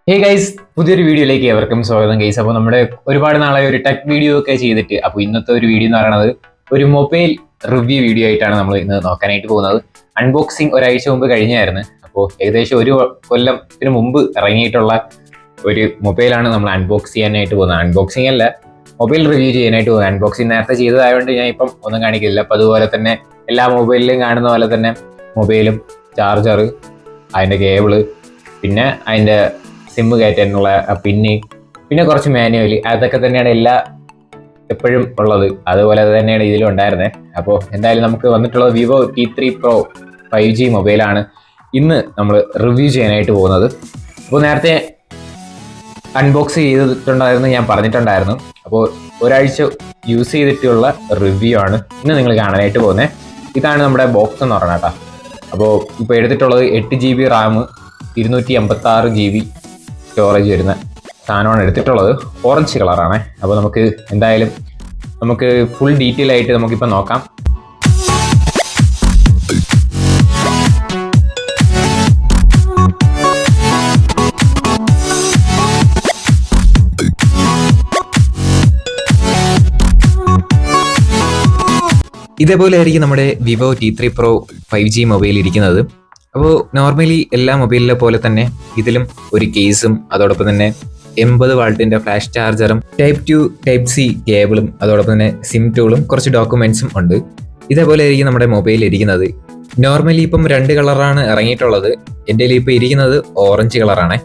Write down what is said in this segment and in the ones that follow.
Hey guys, പുതിയൊരു വീഡിയോയിലേക്ക് എവർക്കും സ്വാഗതം ഗൈസ്. അപ്പോൾ നമ്മുടെ ഒരുപാട് നാളെ ഒരു ടെക് വീഡിയോ ഒക്കെ ചെയ്തിട്ട്, അപ്പോൾ ഇന്നത്തെ ഒരു വീഡിയോ എന്ന് പറയുന്നത് ഒരു മൊബൈൽ റിവ്യൂ വീഡിയോ ആയിട്ടാണ് നമ്മൾ ഇന്ന് നോക്കാനായിട്ട് പോകുന്നത്. അൺബോക്സിങ് ഒരാഴ്ച മുമ്പ് കഴിഞ്ഞായിരുന്നു. അപ്പോൾ ഏകദേശം ഒരു കൊല്ലത്തിന് മുമ്പ് ഇറങ്ങിയിട്ടുള്ള ഒരു മൊബൈലാണ് നമ്മൾ അൺബോക്സ് ചെയ്യാനായിട്ട് പോകുന്നത്. അൺബോക്സിംഗ് അല്ല, മൊബൈൽ റിവ്യൂ ചെയ്യാനായിട്ട് പോകുന്നത്. അൺബോക്സിങ് നേരത്തെ ചെയ്തതായതുകൊണ്ട് ഞാൻ ഇപ്പം ഒന്നും കാണിക്കില്ല. അപ്പോൾ അതുപോലെ തന്നെ എല്ലാ മൊബൈലിലും കാണുന്ന പോലെ തന്നെ മൊബൈലും ചാർജർ, അതിൻ്റെ കേബിള്, പിന്നെ അതിൻ്റെ സിമ്മ് കയറ്റാനുള്ള പിന്നെ കുറച്ച് മാനുവൽ, അതൊക്കെ തന്നെയാണ് എപ്പോഴും ഉള്ളത്. അതുപോലെ തന്നെയാണ് ഇതിലും ഉണ്ടായിരുന്നത്. അപ്പോൾ എന്തായാലും നമുക്ക് വന്നിട്ടുള്ളത് വിവോ T3 Pro 5G മൊബൈലാണ് ഇന്ന് നമ്മൾ റിവ്യൂ ചെയ്യാനായിട്ട് പോകുന്നത്. അപ്പോൾ നേരത്തെ അൺബോക്സ് ചെയ്തിട്ടുണ്ടായിരുന്നു, ഞാൻ പറഞ്ഞിട്ടുണ്ടായിരുന്നു. അപ്പോൾ ഒരാഴ്ച യൂസ് ചെയ്തിട്ടുള്ള റിവ്യൂ ആണ് ഇന്ന് നിങ്ങൾ കാണാനായിട്ട് പോകുന്നത്. ഇതാണ് നമ്മുടെ ബോക്സ് എന്ന് പറഞ്ഞാൽ കേട്ടോ. അപ്പോൾ ഇപ്പോൾ എടുത്തിട്ടുള്ളത് 8GB റാം, 256 GB സ്റ്റോറേജ് വരുന്ന സാധനമാണ് എടുത്തിട്ടുള്ളത്. ഓറഞ്ച് കളറാണ്. അപ്പോൾ നമുക്ക് ഫുൾ ഡീറ്റെയിൽ ആയിട്ട് നമുക്കിപ്പോൾ നോക്കാം. ഇതേപോലെ ആയിരിക്കും നമ്മുടെ Vivo T3 Pro 5G mobile ഇരിക്കുന്നത്. അപ്പോൾ നോർമലി എല്ലാ മൊബൈലിലെ പോലെ ഇതിലും ഒരു കേസും അതോടൊപ്പം തന്നെ 80 വാൾട്ടിന്റെ ഫ്ലാഷ് ചാർജറും ടൈപ്പ് 2 ടൈപ്പ് സി കേബിളും അതോടൊപ്പം തന്നെ സിം ടൂളും കുറച്ച് ഡോക്യുമെന്റ്സും ഉണ്ട്. ഇതേപോലെ ആയിരിക്കും നമ്മുടെ മൊബൈൽ ഇരിക്കുന്നത്. നോർമലി ഇപ്പം 2 കളറാണ് ഇറങ്ങിയിട്ടുള്ളത്. എൻ്റെ കയ്യിൽ ഇപ്പോൾ ഇരിക്കുന്നത് ഓറഞ്ച് കളറാണ്.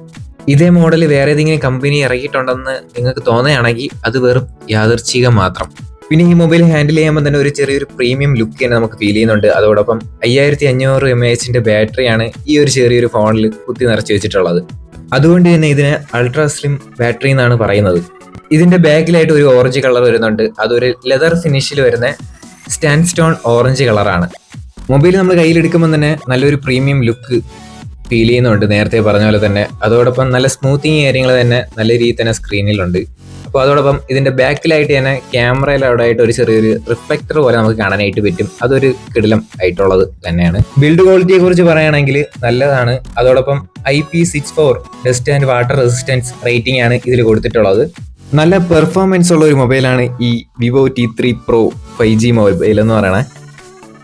ഇതേ മോഡൽ വേറെ ഏതെങ്കിലും കമ്പനി ഇറങ്ങിയിട്ടുണ്ടെന്ന് നിങ്ങൾക്ക് തോന്നുകയാണെങ്കിൽ അത് വെറും യാദൃച്ഛികം മാത്രം. പിന്നെ ഈ മൊബൈൽ ഹാൻഡിൽ ചെയ്യുമ്പോൾ തന്നെ ഒരു ചെറിയൊരു പ്രീമിയം ലുക്ക് തന്നെ നമുക്ക് ഫീൽ ചെയ്യുന്നുണ്ട്. അതോടൊപ്പം 5500 mAh ബാറ്ററിയാണ് ഈ ഒരു ചെറിയൊരു ഫോണിൽ കുത്തി നിറച്ച് വെച്ചിട്ടുള്ളത്. അതുകൊണ്ട് തന്നെ ഇതിന് അൾട്രാ സ്ലിം ബാറ്ററി എന്നാണ് പറയുന്നത്. ഇതിന്റെ ബാക്കിലായിട്ട് ഒരു ഓറഞ്ച് കളർ വരുന്നുണ്ട്. അതൊരു ലെതർ ഫിനിഷിൽ വരുന്ന സ്റ്റാൻഡ് സ്റ്റോൺ ഓറഞ്ച് കളറാണ്. മൊബൈൽ നമ്മൾ കയ്യിലെടുക്കുമ്പോൾ തന്നെ നല്ലൊരു പ്രീമിയം ലുക്ക് ഫീൽ ചെയ്യുന്നുണ്ട്, നേരത്തെ പറഞ്ഞ പോലെ തന്നെ. അതോടൊപ്പം നല്ല സ്മൂത്തിങ് കാര്യങ്ങൾ തന്നെ നല്ല രീതിയിൽ തന്നെ സ്ക്രീനിലുണ്ട്. അപ്പോൾ അതോടൊപ്പം ഇതിന്റെ ബാക്കിലായിട്ട് തന്നെ ക്യാമറയിൽ അവിടെ ആയിട്ട് ഒരു ചെറിയൊരു റിഫ്ലക്ടർ പോലെ നമുക്ക് കാണാനായിട്ട് പറ്റും. അതൊരു കിടിലം ആയിട്ടുള്ളത് തന്നെയാണ്. ബിൽഡ് ക്വാളിറ്റിയെ കുറിച്ച് പറയുകയാണെങ്കിൽ നല്ലതാണ്. അതോടൊപ്പം IP64 dust and water resistance rating ആണ് ഇതിൽ കൊടുത്തിട്ടുള്ളത്. നല്ല പെർഫോമൻസ് ഉള്ള ഒരു മൊബൈലാണ് ഈ Vivo T3 Pro 5G mobile എന്ന് പറയുന്നത്.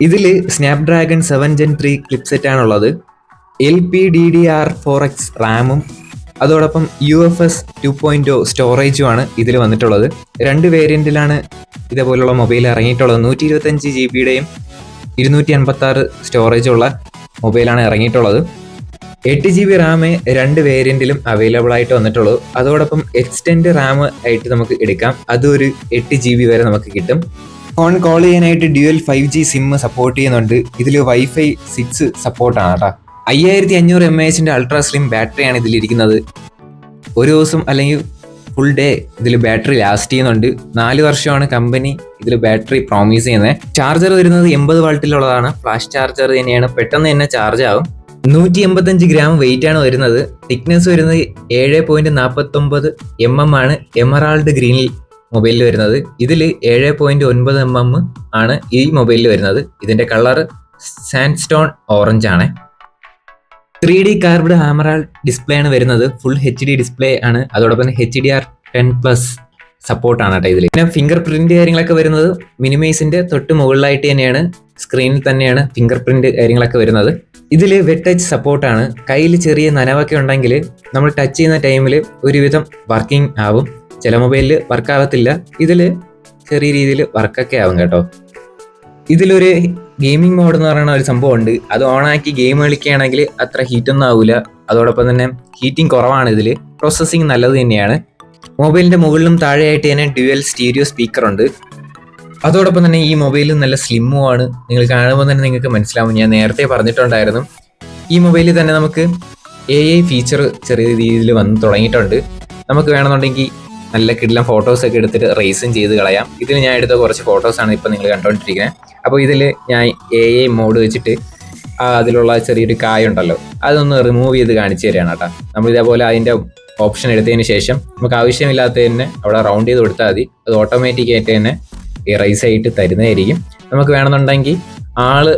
ഇതിൽ സ്നാപ്ഡ്രാഗൺ 7 Gen 3 ക്ലിപ്സെറ്റ് ആണുള്ളത്. LPDDR4X റാമും അതോടൊപ്പം UFS 2.0 സ്റ്റോറേജുമാണ് ഇതിൽ വന്നിട്ടുള്ളത്. 2 വേരിയന്റിലാണ് ഇതേപോലുള്ള മൊബൈൽ ഇറങ്ങിയിട്ടുള്ളത്. 125 GB-യുടെയും 256 സ്റ്റോറേജുള്ള മൊബൈലാണ് ഇറങ്ങിയിട്ടുള്ളത്. 8GB റാം 2 വേരിയന്റിലും അവൈലബിൾ ആയിട്ട് വന്നിട്ടുള്ളൂ. അതോടൊപ്പം എക്സ്റ്റെൻഡ് റാം ആയിട്ട് നമുക്ക് എടുക്കാം. അതൊരു 8GB വരെ നമുക്ക് കിട്ടും. ഫോൺ കോൾ ചെയ്യാനായിട്ട് ഡ്യുവൽ 5G സിം സപ്പോർട്ട് ചെയ്യുന്നുണ്ട്. ഇതിൽ Wi-Fi 6 സപ്പോർട്ടാണ് കേട്ടോ. 5500 mAh അൾട്രാ സ്ലിം ബാറ്ററിയാണ് ഇതിലിരിക്കുന്നത്. ഒരു ദിവസം അല്ലെങ്കിൽ ഫുൾ ഡേ ഇതിൽ ബാറ്ററി ലാസ്റ്റ് ചെയ്യുന്നുണ്ട്. 4 വർഷമാണ് കമ്പനി ഇതിൽ ബാറ്ററി പ്രോമിസ് ചെയ്യുന്നത്. ചാർജർ വരുന്നത് 80 വാൾട്ടിലുള്ളതാണ്. ഫ്ലാഷ് ചാർജർ തന്നെയാണ്, പെട്ടെന്ന് തന്നെ ചാർജ് ആവും. 185 ഗ്രാം വെയിറ്റ് ആണ് വരുന്നത്. തിക്നെസ് വരുന്നത് 7.49 mm ആണ് എമറാൾഡ് ഗ്രീനിൽ മൊബൈലിൽ വരുന്നത്. ഇതിൽ 7.9 mm ആണ് ഈ മൊബൈലിൽ വരുന്നത്. ഇതിന്റെ കളർ സാൻഡ് സ്റ്റോൺ ഓറഞ്ച് ആണ്. 3D കാർബ്ഡ് AMOLED ഡിസ്പ്ലേ ആണ് വരുന്നത്. ഫുൾ HD ഡിസ്പ്ലേ ആണ്. അതോടൊപ്പം HDR10+ സപ്പോർട്ടാണ് കേട്ടോ ഇതിൽ. പിന്നെ ഫിംഗർ പ്രിന്റ് കാര്യങ്ങളൊക്കെ വരുന്നത് മിനിമൈസിന്റെ തൊട്ട് മുകളിലായിട്ട് തന്നെയാണ്, സ്ക്രീനിൽ തന്നെയാണ് ഫിംഗർ പ്രിന്റ് കാര്യങ്ങളൊക്കെ വരുന്നത്. ഇതിൽ വെറ്റ് ടച്ച് സപ്പോർട്ടാണ്. കയ്യിൽ ചെറിയ നനവൊക്കെ ഉണ്ടെങ്കിൽ നമ്മൾ ടച്ച് ചെയ്യുന്ന ടൈമിൽ ഒരുവിധം വർക്കിംഗ് ആവും. ചില മൊബൈലിൽ വർക്ക് ആവത്തില്ല, ഇതിൽ ചെറിയ രീതിയിൽ വർക്കൊക്കെ ആവും കേട്ടോ. ഇതിലൊരു ഗെയിമിംഗ് മോഡ് എന്ന് പറയുന്ന ഒരു സംഭവം ഉണ്ട്. അത് ഓണാക്കി ഗെയിം കളിക്കുകയാണെങ്കിൽ അത്ര ഹീറ്റൊന്നും ആവില്ല. അതോടൊപ്പം തന്നെ ഹീറ്റിംഗ് കുറവാണ്. ഇതിൽ പ്രോസസ്സിങ് നല്ലത് തന്നെയാണ്. മൊബൈലിന്റെ മുകളിലും താഴെയായിട്ട് തന്നെ ഡ്യുവൽ സ്റ്റീരിയോ സ്പീക്കർ ഉണ്ട്. അതോടൊപ്പം തന്നെ ഈ മൊബൈൽ നല്ല സ്ലിമ്മും ആണ്. നിങ്ങൾ കാണുമ്പോൾ തന്നെ നിങ്ങൾക്ക് മനസ്സിലാവും. ഞാൻ നേരത്തെ പറഞ്ഞിട്ടുണ്ടായിരുന്നു, ഈ മൊബൈലിൽ തന്നെ നമുക്ക് AI ഫീച്ചർ ചെറിയ രീതിയിൽ വന്ന് തുടങ്ങിയിട്ടുണ്ട്. നമുക്ക് വേണമെന്നുണ്ടെങ്കിൽ നല്ല കിടിലം ഫോട്ടോസൊക്കെ എടുത്തിട്ട് റേസും ചെയ്ത് കളയാം. ഇതിൽ ഞാൻ എടുത്ത കുറച്ച് ഫോട്ടോസാണ് ഇപ്പോൾ നിങ്ങൾ കണ്ടുകൊണ്ടിരിക്കുന്നത്. അപ്പോൾ ഇതിൽ ഞാൻ AI മോഡ് വെച്ചിട്ട് അതിലുള്ള ചെറിയൊരു കായുണ്ടല്ലോ അതൊന്ന് റിമൂവ് ചെയ്ത് കാണിച്ചു തരികയാണ് കേട്ടോ. നമ്മൾ ഇതേപോലെ അതിൻ്റെ ഓപ്ഷൻ എടുത്തതിന് ശേഷം നമുക്ക് ആവശ്യമില്ലാത്ത തന്നെ അവിടെ റൗണ്ട് ചെയ്ത് കൊടുത്താൽ മതി. അത് ഓട്ടോമാറ്റിക്കായിട്ട് തന്നെ ഇറൈസ് ആയിട്ട് തരുന്നതായിരിക്കും. നമുക്ക് വേണമെന്നുണ്ടെങ്കിൽ ആള്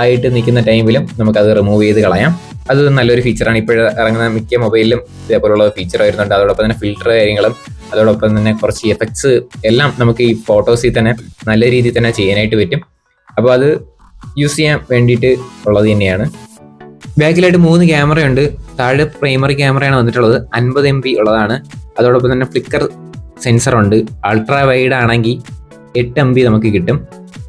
ആയിട്ട് നിൽക്കുന്ന ടൈമിലും നമുക്കത് റിമൂവ് ചെയ്ത് കളയാം. അത് നല്ലൊരു ഫീച്ചറാണ്. ഇപ്പോഴും ഇറങ്ങുന്ന മിക്ക മൊബൈലിലും ഇതേപോലുള്ള ഫീച്ചർ വരുന്നുണ്ട്. അതോടൊപ്പം തന്നെ ഫിൽറ്റർ കാര്യങ്ങളും അതോടൊപ്പം തന്നെ കുറച്ച് എഫക്ട്സ് എല്ലാം നമുക്ക് ഈ ഫോട്ടോസിൽ തന്നെ നല്ല രീതിയിൽ തന്നെ ചെയ്യാനായിട്ട് പറ്റും. അപ്പോൾ അത് യൂസ് ചെയ്യാൻ വേണ്ടിയിട്ട് ഉള്ളത് തന്നെയാണ്. ബാക്കിലായിട്ട് 3 ക്യാമറയുണ്ട്. താഴെ പ്രൈമറി ക്യാമറയാണ് വന്നിട്ടുള്ളത്, 50 MP ഉള്ളതാണ്. അതോടൊപ്പം തന്നെ ഫ്ലിക്കർ സെൻസറുണ്ട്. അൾട്രാ വൈഡ് ആണെങ്കിൽ 8 MB നമുക്ക് കിട്ടും.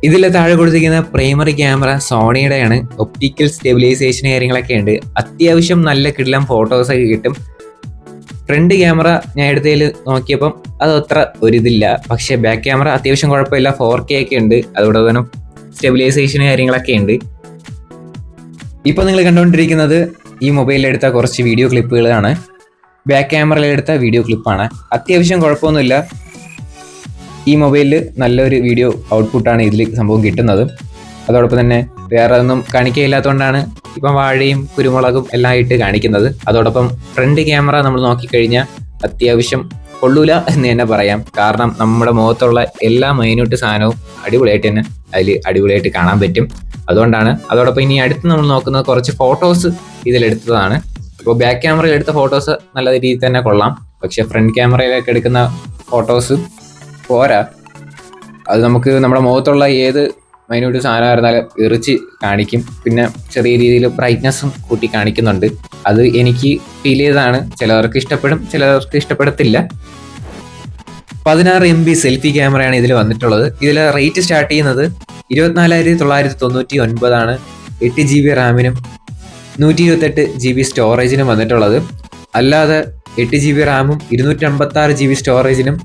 ഇതിൽ താഴെ കൊടുത്തിരിക്കുന്ന പ്രൈമറി ക്യാമറ സോണിയുടെയാണ്. ഒപ്റ്റിക്കൽ സ്റ്റെബിലൈസേഷൻ കാര്യങ്ങളൊക്കെ ഉണ്ട്. അത്യാവശ്യം നല്ല കിടിലം ഫോട്ടോസൊക്കെ കിട്ടും. ഫ്രണ്ട് ക്യാമറ ഞാൻ എടുത്തതിൽ നോക്കിയപ്പം അത് അത്ര ഒരിതില്ല. പക്ഷേ ബാക്ക് ക്യാമറ അത്യാവശ്യം കുഴപ്പമില്ല, 4K ഒക്കെ ഉണ്ട്. അതോടൊപ്പം തന്നെ സ്റ്റെബിലൈസേഷൻ കാര്യങ്ങളൊക്കെ ഉണ്ട്. ഇപ്പോൾ നിങ്ങൾ കണ്ടുകൊണ്ടിരിക്കുന്നത് ഈ മൊബൈലിൽ എടുത്ത കുറച്ച് വീഡിയോ ക്ലിപ്പുകളാണ്. ബാക്ക് ക്യാമറയിൽ എടുത്ത വീഡിയോ ക്ലിപ്പാണ്. അത്യാവശ്യം കുഴപ്പമൊന്നുമില്ല. ഈ മൊബൈലിൽ നല്ലൊരു വീഡിയോ ഔട്ട്പുട്ടാണ് ഇതിൽ സംഭവം കിട്ടുന്നത്. അതോടൊപ്പം തന്നെ വേറെ ഒന്നും കാണിക്കയില്ലാത്തതുകൊണ്ടാണ് ഇപ്പം വാഴയും കുരുമുളകും എല്ലാം ഇട്ട് കാണിക്കുന്നത്. അതോടൊപ്പം ഫ്രണ്ട് ക്യാമറ നമ്മൾ നോക്കിക്കഴിഞ്ഞാൽ അത്യാവശ്യം കൊള്ളൂല എന്ന് തന്നെ പറയാം. കാരണം നമ്മുടെ മുഖത്തുള്ള എല്ലാ മൈന്യൂട്ട് സാധനവും അടിപൊളിയായിട്ട് തന്നെ അതിൽ അടിപൊളിയായിട്ട് കാണാൻ പറ്റും. അതുകൊണ്ടാണ്. അതോടൊപ്പം ഇനി അടുത്ത് നമ്മൾ നോക്കുന്നത് കുറച്ച് ഫോട്ടോസ് ഇതിലെടുത്തതാണ്. ഇപ്പോൾ ബാക്ക് ക്യാമറയിൽ എടുത്ത ഫോട്ടോസ് നല്ല രീതിയിൽ തന്നെ കൊള്ളാം. പക്ഷെ ഫ്രണ്ട് ക്യാമറയിലൊക്കെ എടുക്കുന്ന ഫോട്ടോസ് പോരാ. അത് നമുക്ക് നമ്മുടെ മുഖത്തുള്ള ഏത് മൈന്യൂട്ട് സാധനമായിരുന്നാലും എറിച്ച് കാണിക്കും. പിന്നെ ചെറിയ രീതിയിൽ ബ്രൈറ്റ്നസ്സും കൂട്ടി കാണിക്കുന്നുണ്ട്. അത് എനിക്ക് ഫീൽ ചെയ്തതാണ്. ചിലവർക്ക് ഇഷ്ടപ്പെടും, ചിലവർക്ക് ഇഷ്ടപ്പെടത്തില്ല. 16 MB സെൽഫി ക്യാമറയാണ് ഇതിൽ വന്നിട്ടുള്ളത്. ഇതിൽ റേറ്റ് സ്റ്റാർട്ട് ചെയ്യുന്നത് 24,999 8 GB റാമിനും 128 GB സ്റ്റോറേജിനും വന്നിട്ടുള്ളത്. അല്ലാതെ 8 GB റാമും 256 GB സ്റ്റോറേജിനും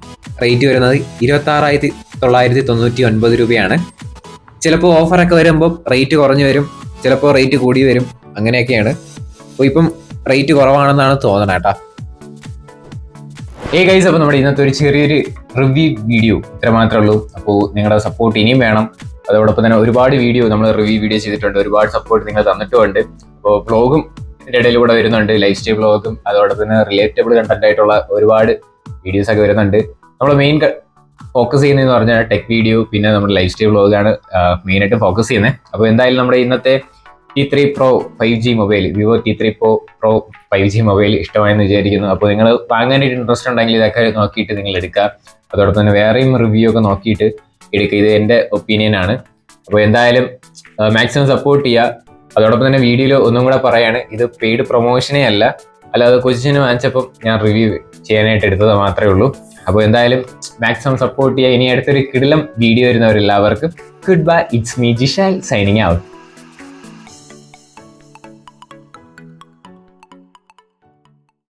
റേറ്റ് വരുന്നത് 26,999 രൂപയാണ്. ചിലപ്പോൾ ഓഫറൊക്കെ വരുമ്പോൾ റേറ്റ് കുറഞ്ഞു വരും, ചിലപ്പോൾ റേറ്റ് കൂടി വരും, അങ്ങനെയൊക്കെയാണ്. അപ്പോൾ ഇപ്പം റേറ്റ് കുറവാണെന്നാണ് തോന്നണ കേട്ടോ. ഗൈസ്, അപ്പോൾ നമ്മുടെ ഇന്നത്തെ ഒരു ചെറിയൊരു റിവ്യൂ വീഡിയോ ഇത്ര മാത്രമേ ഉള്ളൂ. അപ്പോൾ നിങ്ങളുടെ സപ്പോർട്ട് ഇനിയും വേണം. അതോടൊപ്പം തന്നെ ഒരുപാട് വീഡിയോ നമ്മൾ റിവ്യൂ വീഡിയോ ചെയ്തിട്ടുണ്ട്, ഒരുപാട് സപ്പോർട്ട് നിങ്ങൾ തന്നിട്ടുമുണ്ട്. അപ്പോൾ വ്ളോഗും ഇടയിൽ കൂടെ വരുന്നുണ്ട്, ലൈഫ് സ്റ്റൈൽ വ്ളോഗും അതോടൊപ്പം തന്നെ റിലേറ്റബിൾ കണ്ടന്റ് ആയിട്ടുള്ള ഒരുപാട് വീഡിയോസ് ഒക്കെ വരുന്നുണ്ട്. നമ്മൾ മെയിൻ ഫോക്കസ് ചെയ്യുന്നതെന്ന് പറഞ്ഞാൽ ടെക് വീഡിയോ, പിന്നെ നമ്മുടെ ലൈഫ് സ്റ്റൈൽ വ്ളോഗാണ് മെയിനായിട്ട് ഫോക്കസ് ചെയ്യുന്നത്. അപ്പോൾ എന്തായാലും നമ്മുടെ ഇന്നത്തെ T3 Pro 5G mobile, Vivo T3 Pro 5G mobile ഇഷ്ടമായെന്ന് വിചാരിക്കുന്നു. അപ്പോൾ നിങ്ങൾ വാങ്ങാനായിട്ട് ഇൻട്രസ്റ്റ് ഉണ്ടെങ്കിൽ ഇതൊക്കെ നോക്കിയിട്ട് നിങ്ങൾ എടുക്കുക. അതോടൊപ്പം തന്നെ വേറെയും റിവ്യൂ ഒക്കെ നോക്കിയിട്ട് എടുക്കുക. ഇത് എൻ്റെ ഒപ്പീനിയനാണ്. അപ്പോൾ എന്തായാലും മാക്സിമം സപ്പോർട്ട് ചെയ്യുക. അതോടൊപ്പം തന്നെ വീഡിയോയിൽ ഒന്നും കൂടെ പറയാണ്, ഇത് പെയ്ഡ് പ്രൊമോഷനേ അല്ല, അല്ലാതെ കൊച്ചിന് വാങ്ങിച്ചപ്പം ഞാൻ റിവ്യൂ ചെയ്യാനായിട്ട് എടുത്തത് മാത്രമേ ഉള്ളൂ. അപ്പോൾ എന്തായാലും മാക്സിമം സപ്പോർട്ട് ചെയ്യുക. ഇനി അടുത്തൊരു കിടിലം വീഡിയോ വരുന്നവരെല്ലാവർക്കും good bye. It's me Jishal signing out.